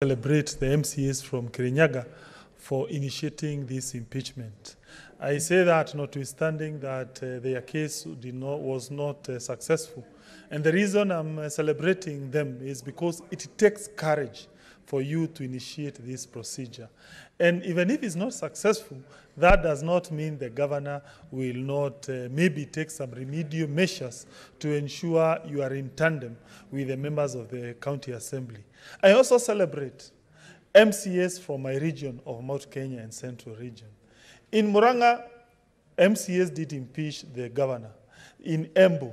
celebrate the MCAs from Kirinyaga for initiating this impeachment. I say that notwithstanding that their case was not successful. And the reason I'm celebrating them is because it takes courage for you to initiate this procedure. And even if it's not successful, that does not mean the governor will not maybe take some remedial measures to ensure you are in tandem with the members of the county assembly. I also celebrate MCAs from my region of Mount Kenya and Central region. In Murang'a, MCAs did impeach the governor. In Embu,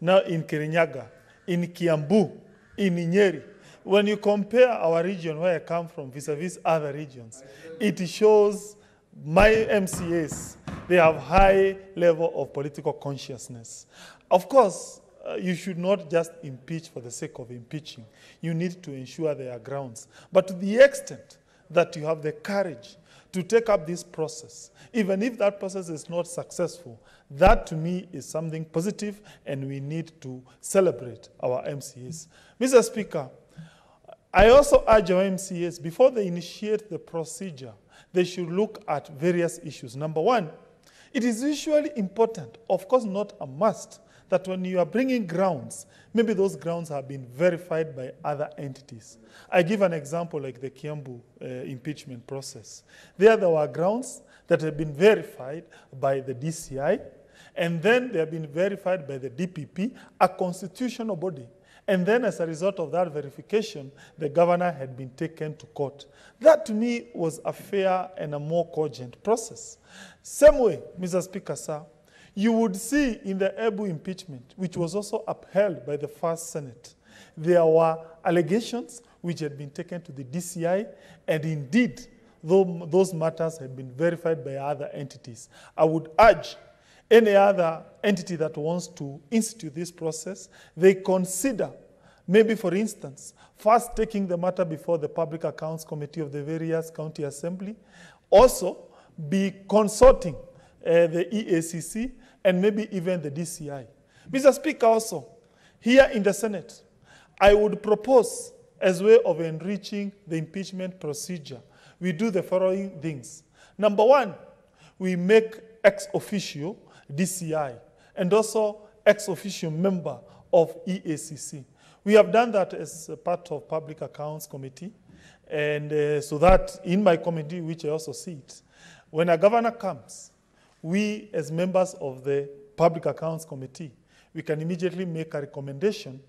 now in Kirinyaga, in Kiambu, in Nyeri. When you compare our region where I come from vis-a-vis other regions, it shows my MCAs, they have high level of political consciousness. Of course, you should not just impeach for the sake of impeaching. You need to ensure there are grounds. But to the extent that you have the courage to take up this process, even if that process is not successful, that to me is something positive, and we need to celebrate our MCAs. Mr. Speaker, I also urge our MCAs, before they initiate the procedure, they should look at various issues. Number one, it is usually important, of course not a must, that when you are bringing grounds, maybe those grounds have been verified by other entities. I give an example like the Kiambu impeachment process. There were grounds that have been verified by the DCI, and then they have been verified by the DPP, a constitutional body. And then as a result of that verification, the governor had been taken to court. That to me was a fair and a more cogent process. Same way, Mr. Speaker, sir, you would see in the Embu impeachment, which was also upheld by the First Senate, there were allegations which had been taken to the DCI, and indeed, those matters had been verified by other entities. I would urge any other entity that wants to institute this process, they consider, maybe for instance, first taking the matter before the Public Accounts Committee of the various county assembly, also be consulting the EACC and maybe even the DCI. Mr. Speaker, also, here in the Senate, I would propose, as way of enriching the impeachment procedure, we do the following things. Number one, we make ex officio DCI, and also ex-officio member of EACC. We have done that as a part of Public Accounts Committee, and so that in my committee, which I also sit, when a governor comes, we as members of the Public Accounts Committee, we can immediately make a recommendation,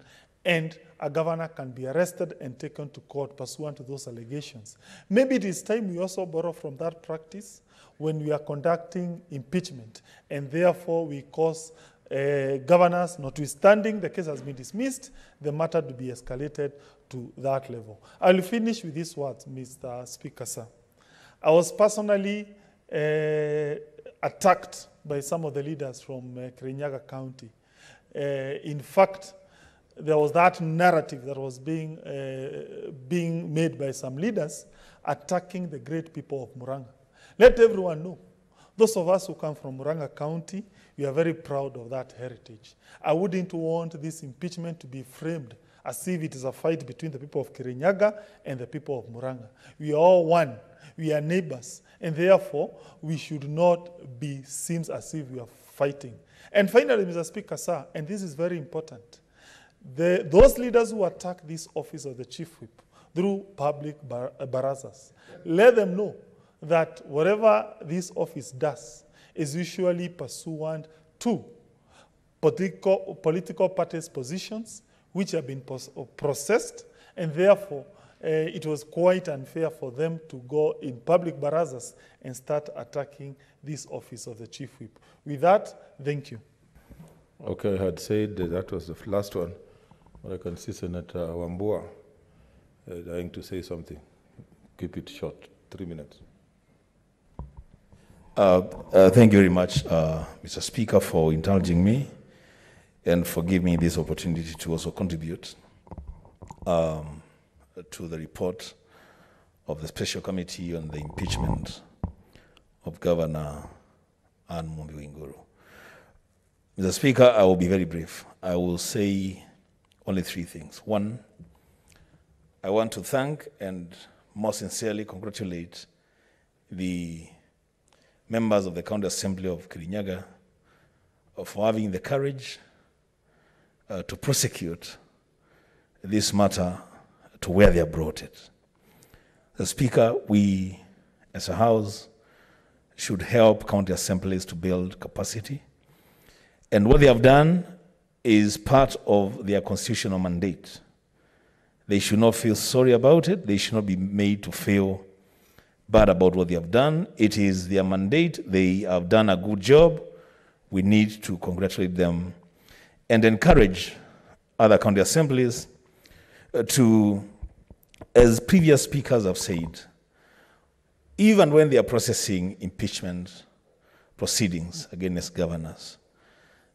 and a governor can be arrested and taken to court pursuant to those allegations. Maybe it is time we also borrow from that practice when we are conducting impeachment, and therefore we cause governors, notwithstanding the case has been dismissed, the matter to be escalated to that level. I'll finish with these words, Mr. Speaker, sir. I was personally attacked by some of the leaders from Kirinyaga County. In fact, there was that narrative that was being made by some leaders attacking the great people of Murang'a. Let everyone know, those of us who come from Murang'a County, we are very proud of that heritage. I wouldn't want this impeachment to be framed as if it is a fight between the people of Kirinyaga and the people of Murang'a. We are all one. We are neighbors. And therefore, we should not be seen as if we are fighting. And finally, Mr. Speaker, sir, and this is very important, those leaders who attack this office of the chief whip through public barazas, let them know that whatever this office does is usually pursuant to political parties' positions, which have been processed, and therefore it was quite unfair for them to go in public barazas and start attacking this office of the chief whip. With that, thank you. Okay, I had said that was the last one, but I can see Senator Wambua dying to say something. Keep it short, 3 minutes. Thank you very much, Mr. Speaker, for indulging me and for giving me this opportunity to also contribute to the report of the Special Committee on the impeachment of Governor Anne Waiguru. Mr. Speaker, I will be very brief. I will say only 3 things. One, I want to thank and most sincerely congratulate the members of the County Assembly of Kirinyaga for having the courage to prosecute this matter to where they have brought it. The Speaker, we as a House should help county assemblies to build capacity. And what they have done is part of their constitutional mandate. They should not feel sorry about it. They should not be made to feel bad about what they have done. It is their mandate. They have done a good job. We need to congratulate them and encourage other county assemblies to, as previous speakers have said, even when they are processing impeachment proceedings against governors,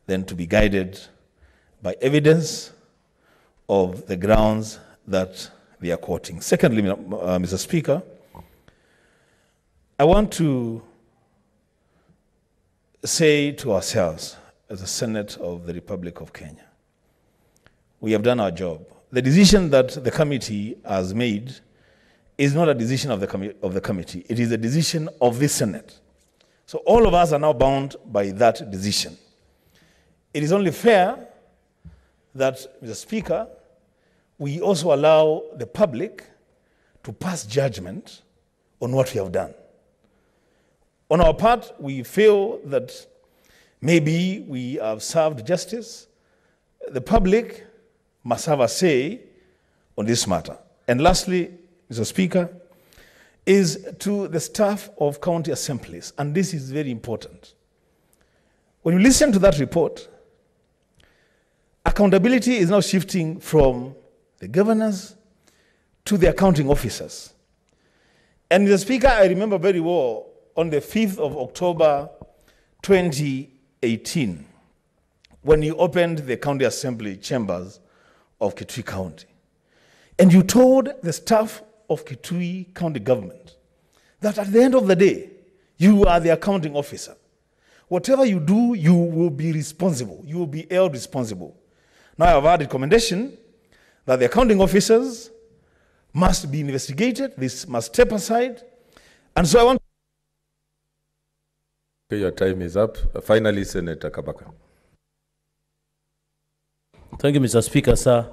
then to be guided by evidence of the grounds that they are quoting. Secondly, Mr. Speaker, I want to say to ourselves as a Senate of the Republic of Kenya, we have done our job. The decision that the committee has made is not a decision of the committee. It is a decision of the Senate. So all of us are now bound by that decision. It is only fair that, Mr. Speaker, we also allow the public to pass judgment on what we have done. On our part, we feel that maybe we have served justice. The public must have a say on this matter. And lastly, Mr. Speaker, is to the staff of county assemblies, and this is very important. When you listen to that report, accountability is now shifting from the governors to the accounting officers. And Mr. Speaker, I remember very well on the 5th of October 2018, when you opened the county assembly chambers of Kitui County, and you told the staff of Kitui County government that at the end of the day, you are the accounting officer. Whatever you do, you will be responsible. You will be held responsible. Now I have had a recommendation that the accounting officers must be investigated. This must step aside. And so I want... Okay, your time is up. Finally, Senator Kabaka. Thank you, Mr. Speaker, sir.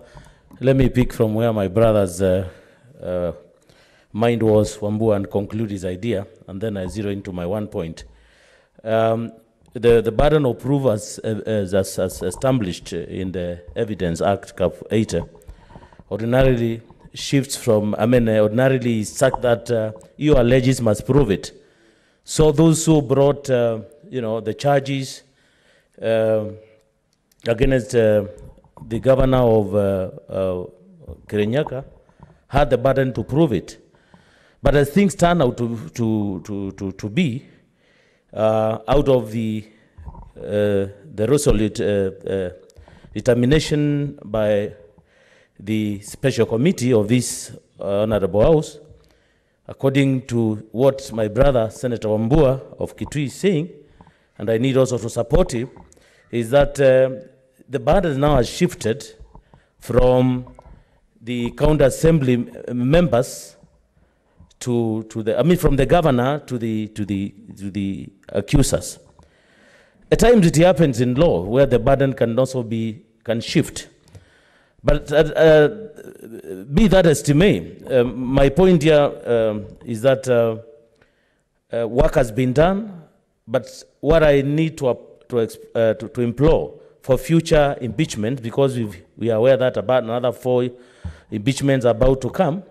Let me pick from where my brother's mind was, Wambua, and conclude his idea, and then I zero into my one point. The burden of proof as established in the Evidence Act, Cap 80, ordinarily shifts from, ordinarily is such that you alleges must prove it. So those who brought, the charges against the governor of Kirinyaga had the burden to prove it. But as things turn out to be, out of the resolute determination by the special committee of this Honorable House, according to what my brother, Senator Wambua of Kitui is saying, and I need also to support him, is that the burden now has shifted from the county assembly members from the governor to the accusers. At times it happens in law where the burden can also can shift. But be that as it may, my point here is that work has been done, but what I need to implore for future impeachment, because we are aware that about another 4 impeachments are about to come,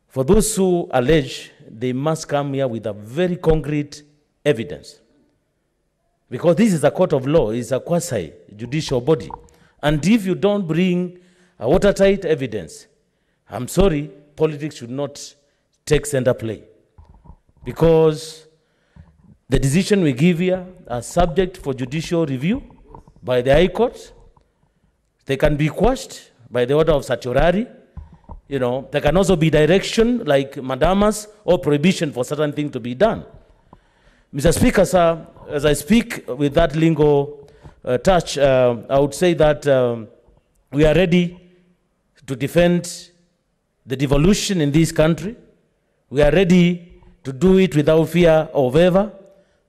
for those who allege, they must come here with a very concrete evidence. Because this is a court of law, it's a quasi-judicial body. And if you don't bring a watertight evidence, I'm sorry, politics should not take center play. Because the decision we give here are subject for judicial review by the High Court. They can be quashed by the order of certiorari. There can also be direction like mandamus or prohibition for certain things to be done. Mr. Speaker, sir, as I speak with that lingo touch, I would say that we are ready to defend the devolution in this country. We are ready to do it without fear of ever.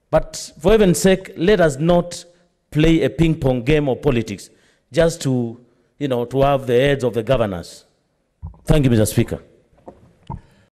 But for heaven's sake, let us not play a ping-pong game of politics just to, to have the heads of the governors. Thank you, Mr. Speaker.